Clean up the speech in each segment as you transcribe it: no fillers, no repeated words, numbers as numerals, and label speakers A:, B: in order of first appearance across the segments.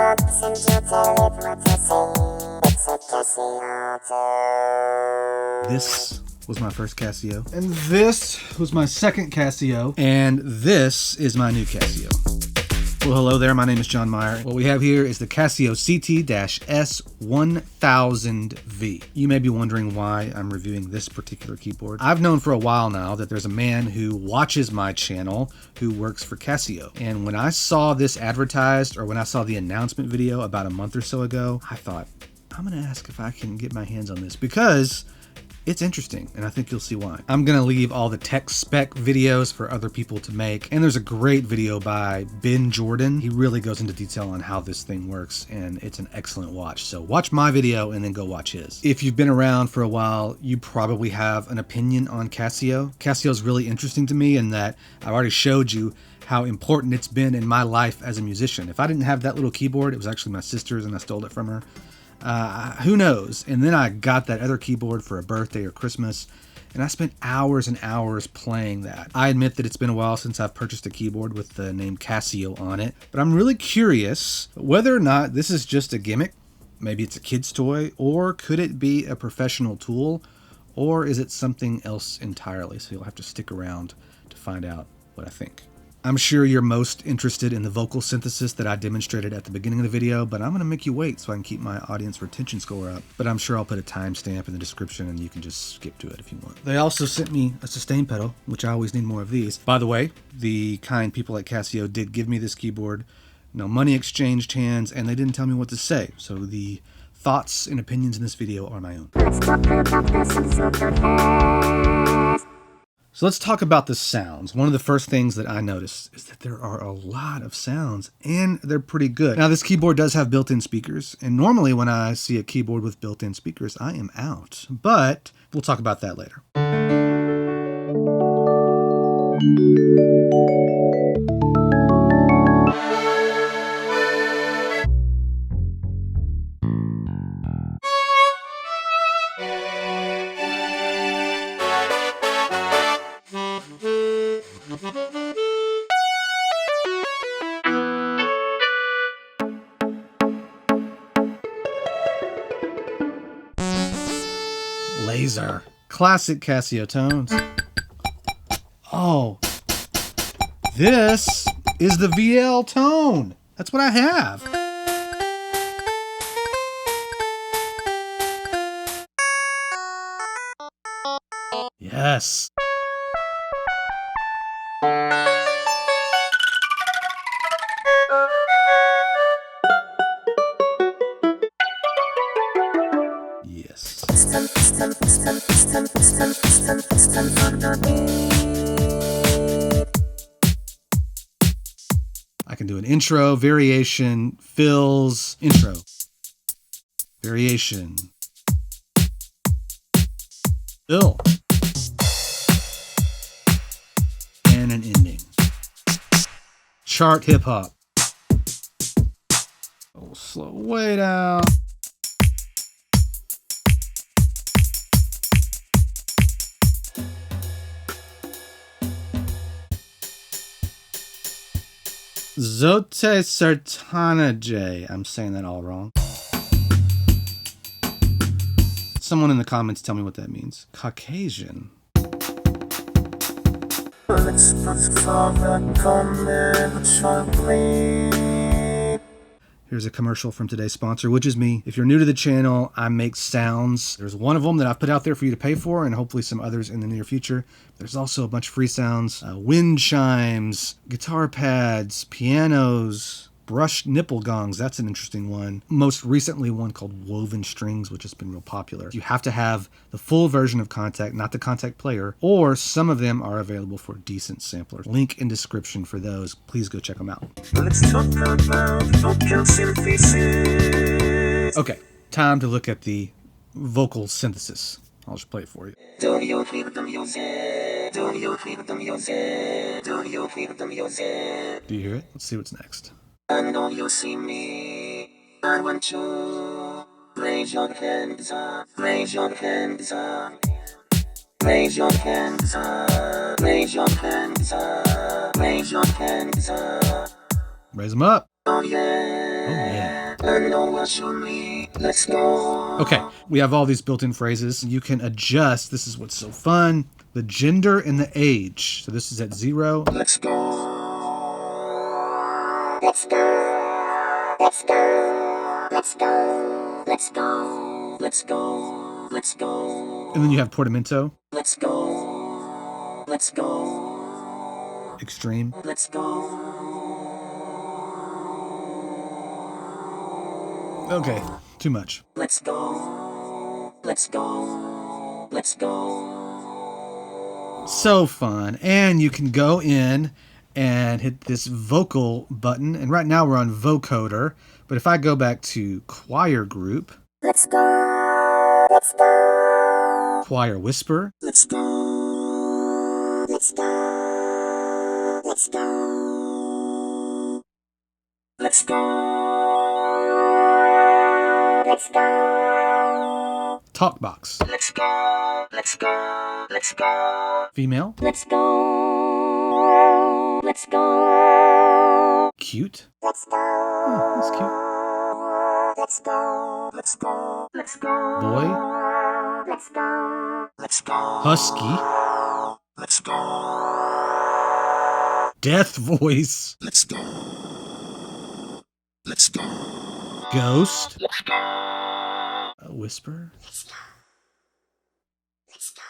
A: This was my first Casio, and this was my second Casio, and this is my new Casio. Well, hello there, my name is John Meyer. What we have here is the Casio CT-S1000V. You may be wondering why I'm reviewing this particular keyboard. I've known for a while now that there's a man who watches my channel who works for Casio. And when I saw this advertised, or when I saw the announcement video about a month or so ago, I thought, I'm gonna ask if I can get my hands on this because it's interesting, and I think you'll see why. I'm gonna leave all the tech spec videos for other people to make, and there's a great video by Ben Jordan. He really goes into detail on how this thing works, and it's an excellent watch. So watch my video and then go watch his. If you've been around for a while, you probably have an opinion on Casio. Casio is really interesting to me in that I've already showed you how important it's been in my life as a musician. If I didn't have that little keyboard, it was actually my sister's and I stole it from her. Who knows? And then I got that other keyboard for a birthday or Christmas, and I spent hours and hours playing that. I admit that it's been a while since I've purchased a keyboard with the name Casio on it, but I'm really curious whether or not this is just a gimmick. Maybe it's a kid's toy, or could it be a professional tool, or is it something else entirely? So you'll have to stick around to find out what I think. I'm sure you're most interested in the vocal synthesis that I demonstrated at the beginning of the video, but I'm going to make you wait so I can keep my audience retention score up. But I'm sure I'll put a timestamp in the description and you can just skip to it if you want. They also sent me a sustain pedal, which I always need more of these. By the way, the kind people at Casio did give me this keyboard. No money exchanged hands, and they didn't tell me what to say. So the thoughts and opinions in this video are my own. So let's talk about the sounds. One of the first things that I noticed is that there are a lot of sounds, and they're pretty good. Now, this keyboard does have built-in speakers, and normally when I see a keyboard with built-in speakers, I am out. But we'll talk about that later. Laser. Classic Casio tones. Oh, this is the VL tone. That's what I have. Yes. Yes. I can do an intro, variation, fills, intro, variation, fill, and an ending. Chart hip hop. Oh, slow way down. Zote Sartanaje. I'm saying that all wrong. Someone in the comments tell me what that means. Caucasian. Here's a commercial from today's sponsor, which is me. If you're new to the channel, I make sounds. There's one of them that I've put out there for you to pay for, and hopefully some others in the near future. There's also a bunch of free sounds, wind chimes, guitar pads, pianos, brushed nipple gongs. That's an interesting one. Most recently, one called woven strings, which has been real popular. You have to have the full version of Contact, not the Contact player, or some of them are available for decent samplers. Link in description for those. Please go check them out. Let's talk about vocal synthesis. Okay, time to look at the vocal synthesis. I'll just play it for you. Do you feel the music? Do you feel the music? Do you feel the music? Do you hear it? Let's see what's next. I know you see me. I want to raise your hands up. Raise your hands up. Raise your hands up. Raise your hands up. Raise your hands up. Raise them up. Oh yeah. Oh yeah.
B: I know what you need. Let's go.
A: Okay, we have all these built-in phrases. You can adjust, this is what's so fun, the gender and the age. So this is at 0.
B: Let's go. Let's go. Let's go. Let's go. Let's go. Let's go. Let's go.
A: And then you have portamento.
B: Let's go. Let's go.
A: Extreme.
B: Let's go.
A: Okay, too much.
B: Let's go. Let's go. Let's go.
A: So fun. And you can go in and hit this vocal button. And right now we're on vocoder. But if I go back to choir group.
B: Let's go. Let's go.
A: Choir whisper.
B: Let's go. Let's go. Let's go. Let's go. Let's go.
A: Talk box.
B: Let's go. Let's go. Let's go.
A: Female.
B: Let's go. Let's go.
A: Cute.
B: Let's go.
A: Oh, that's cute.
B: Let's go. Let's go. Let's go.
A: Boy.
B: Let's go. Let's go.
A: Husky.
B: Let's go.
A: Death voice.
B: Let's go. Let's go.
A: Ghost.
B: Let's go.
A: A whisper.
B: Let's go. Let's go.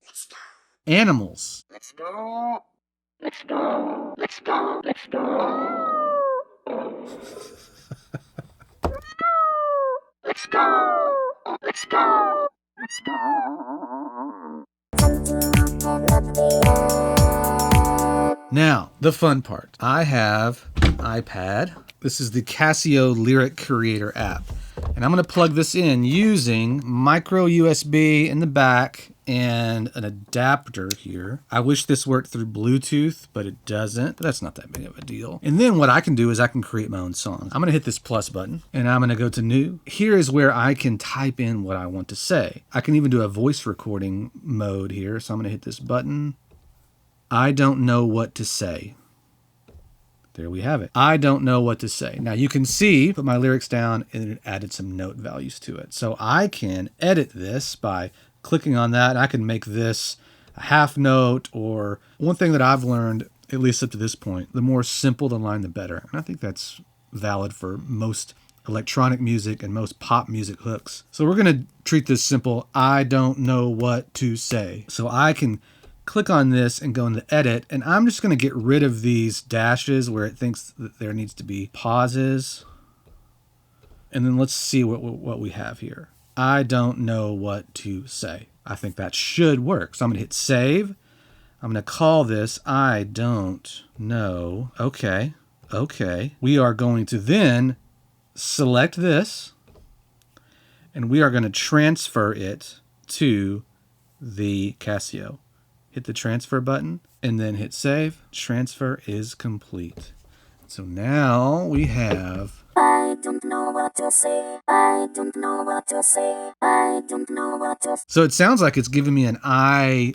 B: Let's go.
A: Animals.
B: Let's go. Let's go. Let's go. Let's go. Let's go. Let's go. Let's go.
A: Now, the fun part. I have an iPad. This is the Casio Lyric Creator app. And I'm going to plug this in using micro USB in the back and an adapter here. I wish this worked through Bluetooth, but it doesn't. But that's not that big of a deal. And then what I can do is I can create my own song. I'm going to hit this plus button and I'm going to go to new. Here is where I can type in what I want to say. I can even do a voice recording mode here. So I'm going to hit this button. I don't know what to say. There we have it. I don't know what to say. Now you can see, put my lyrics down and it added some note values to it. So I can edit this by clicking on that. I can make this a half note, or one thing that I've learned, at least up to this point, the more simple the line, the better. And I think that's valid for most electronic music and most pop music hooks. So we're going to treat this simple. I don't know what to say. So I can click on this and go into edit, and I'm just going to get rid of these dashes where it thinks that there needs to be pauses. And then let's see what we have here. I don't know what to say. I think that should work. So I'm going to hit save. I'm going to call this I don't know. Okay. We are going to then select this, and we are going to transfer it to the Casio. Hit the transfer button and then hit save. Transfer is complete. So now we have
B: I don't know what to say. I don't know what to say. I don't know what to say.
A: So it sounds like it's giving me an I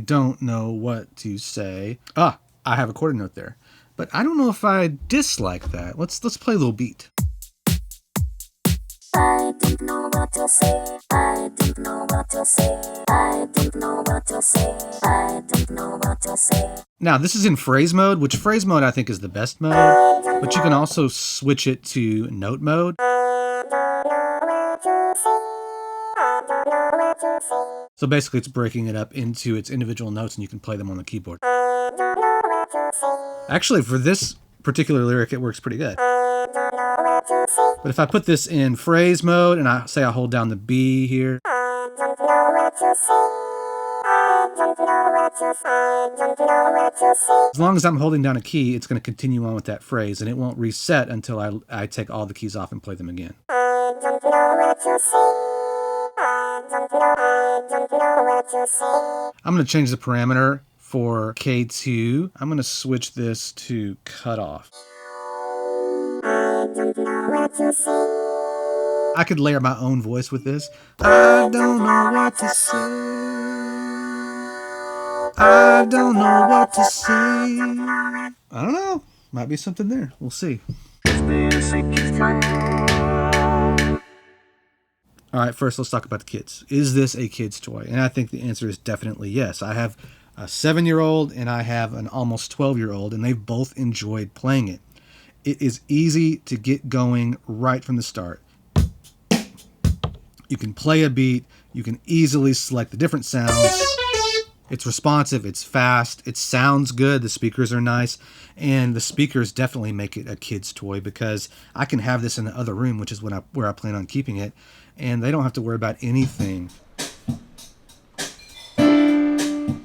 A: don't know what to say. I have a quarter note there. But I don't know if I dislike that. Let's play a little beat.
B: I don't know what to say. I don't know what to say. I don't know what to say. I don't know what to say.
A: Now this is in phrase mode, which phrase mode I think is the best mode, but you can also switch it to note mode. So basically it's breaking it up into its individual notes and you can play them on the keyboard. Actually, for this particular lyric, it works pretty good. But if I put this in phrase mode and I say I hold down the B here, as long as I'm holding down a key, it's going to continue on with that phrase and it won't reset until I take all the keys off and play them again. I'm going to change the parameter for K2. I'm going to switch this to cut off. I could layer my own voice with this. I don't know what to say. I don't know what to say. I don't know. Might be something there. We'll see. All right, first let's talk about the kids. Is this a kid's toy? And I think the answer is definitely yes. I have a 7-year-old and I have an almost 12-year-old, and they've both enjoyed playing it. It is easy to get going right from the start. You can play a beat, you can easily select the different sounds. It's responsive, it's fast, it sounds good, the speakers are nice, and the speakers definitely make it a kid's toy because I can have this in the other room, which is where I plan on keeping it, and they don't have to worry about anything. And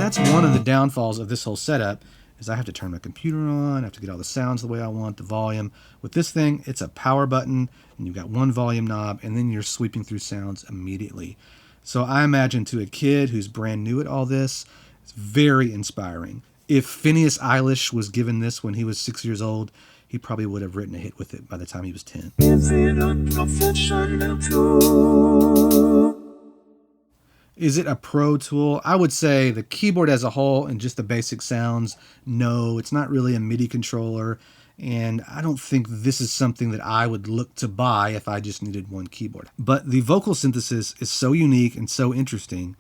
A: that's one of the downfalls of this whole setup, is I have to turn my computer on, I have to get all the sounds the way I want, the volume. With this thing, it's a power button, and you've got one volume knob, and then you're sweeping through sounds immediately. So I imagine to a kid who's brand new at all this, it's very inspiring. If Phineas Eilish was given this when he was 6 years old, he probably would have written a hit with it by the time he was 10. Is it a professional tool? Is it a pro tool? I would say the keyboard as a whole and just the basic sounds, no, it's not really a MIDI controller. And I don't think this is something that I would look to buy if I just needed one keyboard. But the vocal synthesis is so unique and so interesting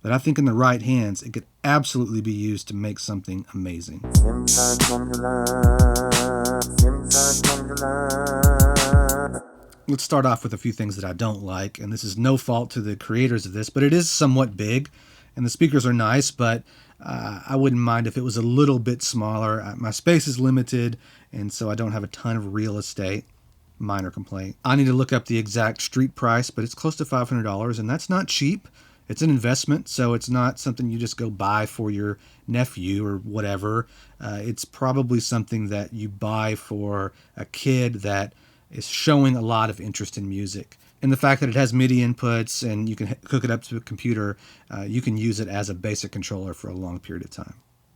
A: that I think in the right hands, it could absolutely be used to make something amazing. Let's start off with a few things that I don't like, and this is no fault to the creators of this, but it is somewhat big, and the speakers are nice, but I wouldn't mind if it was a little bit smaller. My space is limited, and so I don't have a ton of real estate. Minor complaint. I need to look up the exact street price, but it's close to $500, and that's not cheap. It's an investment, so it's not something you just go buy for your nephew or whatever. It's probably something that you buy for a kid that is showing a lot of interest in music. And the fact that it has MIDI inputs and you can hook it up to a computer, you can use it as a basic controller for a long period of time.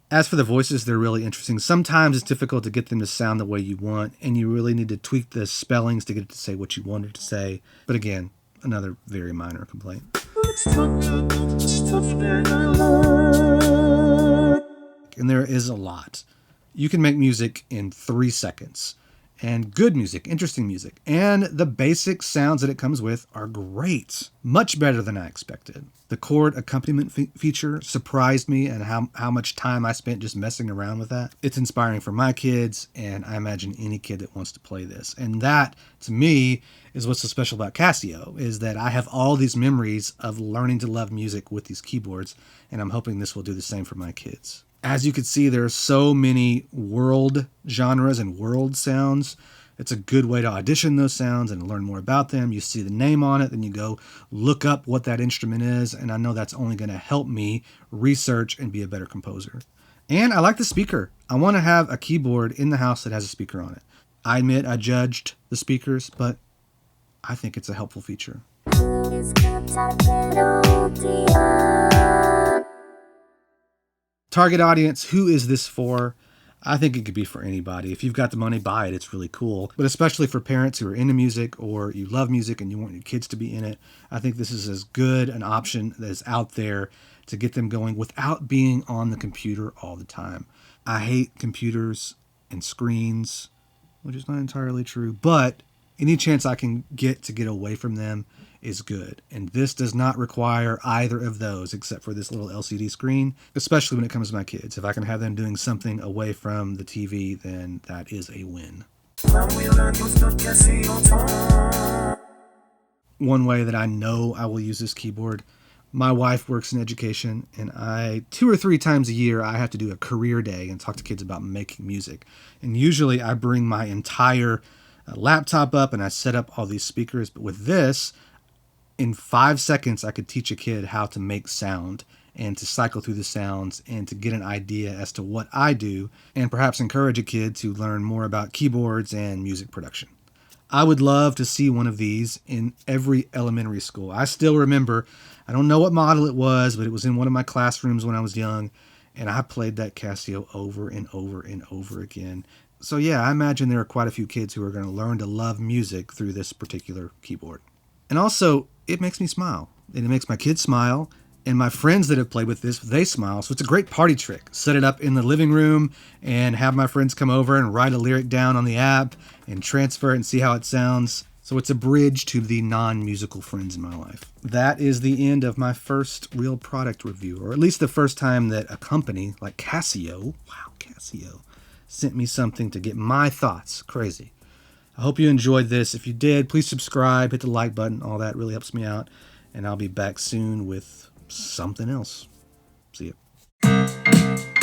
A: As for the voices, they're really interesting. Sometimes it's difficult to get them to sound the way you want, and you really need to tweak the spellings to get it to say what you want it to say. But again, another very minor complaint. And there is a lot. You can make music in 3 seconds. And good music, interesting music, and the basic sounds that it comes with are great. Much better than I expected. The chord accompaniment feature surprised me, and how much time I spent just messing around with that. It's inspiring for my kids, and I imagine any kid that wants to play this. And that, to me, is what's so special about Casio, is that I have all these memories of learning to love music with these keyboards, and I'm hoping this will do the same for my kids. As you can see, there are so many world genres and world sounds. It's a good way to audition those sounds and learn more about them. You see the name on it, then you go look up what that instrument is, and I know that's only going to help me research and be a better composer. And I like the speaker. I want to have a keyboard in the house that has a speaker on it. I admit I judged the speakers, but I think it's a helpful feature. Target audience, who is this for? I think it could be for anybody. If you've got the money, buy it. It's really cool. But especially for parents who are into music or you love music and you want your kids to be in it, I think this is as good an option that is out there to get them going without being on the computer all the time. I hate computers and screens, which is not entirely true, but any chance I can get away from them is good. And this does not require either of those except for this little LCD screen, especially when it comes to my kids. If I can have them doing something away from the TV, then that is a win. One way that I know I will use this keyboard, my wife works in education, and 2 or 3 times a year I have to do a career day and talk to kids about making music. And usually I bring my entire laptop up and I set up all these speakers, but with this, in 5 seconds, I could teach a kid how to make sound and to cycle through the sounds and to get an idea as to what I do and perhaps encourage a kid to learn more about keyboards and music production. I would love to see one of these in every elementary school. I still remember, I don't know what model it was, but it was in one of my classrooms when I was young, and I played that Casio over and over and over again. So yeah, I imagine there are quite a few kids who are going to learn to love music through this particular keyboard. And also, it makes me smile. And it makes my kids smile. And my friends that have played with this, they smile. So it's a great party trick. Set it up in the living room and have my friends come over and write a lyric down on the app and transfer it and see how it sounds. So it's a bridge to the non-musical friends in my life. That is the end of my first real product review, or at least the first time that a company like Casio, Casio, sent me something to get my thoughts. Crazy. I hope you enjoyed this. If you did, please subscribe, hit the like button. All that really helps me out. And I'll be back soon with something else. See ya.